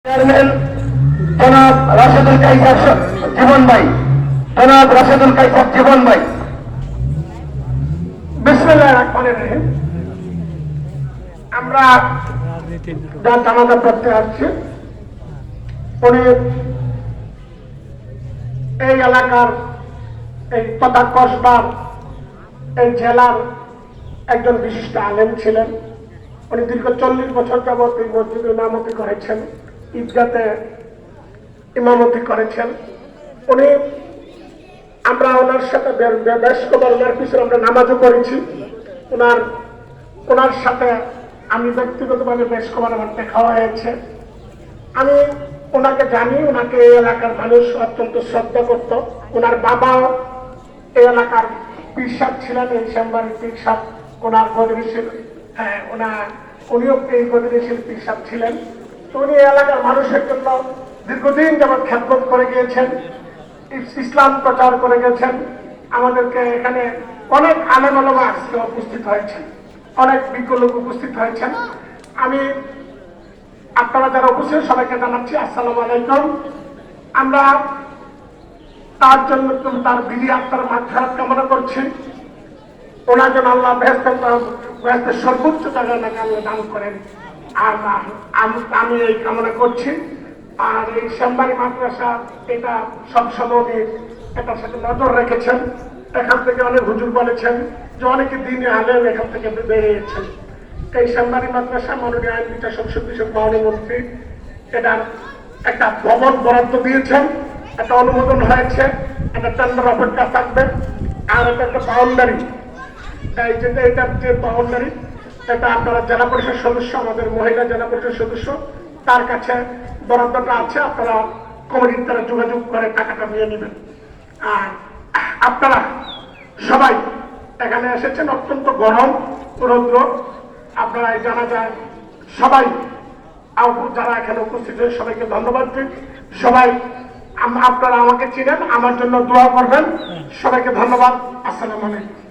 Chairman জনাব রাশেদুল কাইসার জীবন ভাই, জনাব রাশেদুল কাইসার জীবন ভাই। বিসমিল্লাহির রহমানির রহিম। আমরা যার জানাজা পড়তে আসছি উনি এই এলাকার, এই তথা কসবার, এই জেলার একজন বিশিষ্ট আলেম ছিলেন। উনি দীর্ঘ 40 বছর যাবৎ এই মসজিদে ইমামতি করেছেন, ঈদগাতে ইমামতি করেছেন। উনি, আমরা ওনার সাথে বেশ কবার ওনার পিছনে আমরা নামাজও করেছি। ওনার সাথে আমি ব্যক্তিগতভাবে বেশ কবার আমার দেখা হয়েছে। আমি ওনাকে জানি, ওনাকে এই এলাকার মানুষ অত্যন্ত শ্রদ্ধা করত। ওনার বাবাও এই এলাকার পীর সাহেব ছিলেন, এই শ্যামবাড়ির পীর সাহেব। ওনার গদিশীল, উনিও এই গদিশীল পীর সাহেব ছিলেন। তো উনি এই এলাকার মানুষের জন্য দীর্ঘদিন যাবৎ খেদমত করে গিয়েছেন, ইসলাম প্রচার করে গেছেন। আমাদেরকে এখানে অনেক আলেম ওলামা আজকে উপস্থিত হয়েছেন, অনেক বিজ্ঞ লোক উপস্থিত হয়েছেন। আমি আপনারা যারা উপস্থিত সবাইকে জানাচ্ছি আসসালামু আলাইকুম। আমরা তার জন্য তার বিধি আত্মার মাগফিরাত কামনা করছি। ওনার জন্য আল্লাহ বেহেশতের সর্বোচ্চ জায়গা নাকি আল্লাহ দান করেন, আমি এই কামনা করছি। আর এই শ্যামবাড়ি মাদ্রাসা, এটা সবসময় উনি এটার সাথে নজর রেখেছেন। এখান থেকে অনেক হুজুর বলেছেন যে অনেকে দিনে আলেম এখান থেকে বেরিয়েছেন। এই শ্যামবাড়ি মাদ্রাসা মাননীয় আইন বিচার সংসদ বিষয়ক মাননীয় মন্ত্রী এটার একটা ভবন বরাদ্দ দিয়েছেন, একটা অনুমোদন হয়েছে, একটা টেন্ডার অপেক্ষা থাকবে। আর এটা একটা বাউন্ডারি, এই যে এটার যে বাউন্ডারি, এটা আপনারা জেলা পরিষদ সদস্য, আমাদের মহিলা জেলা পরিষদ সদস্য, তার কাছে বরাদ্দটা আছে। আপনারা কমিটির দ্বারা যোগাযোগ করে টাকাটা নিয়ে নেবেন। আর আপনারা সবাই এখানে এসেছেন, অত্যন্ত গরম রৌদ্র, আপনারা জানা যায় সবাই যারা এখানে উপস্থিত হয়ে সবাইকে ধন্যবাদ দিই। সবাই আপনারা আমাকে চিনেন, আমার জন্য দোয়া করবেন। সবাইকে ধন্যবাদ। আসসালামু আলাইকুম।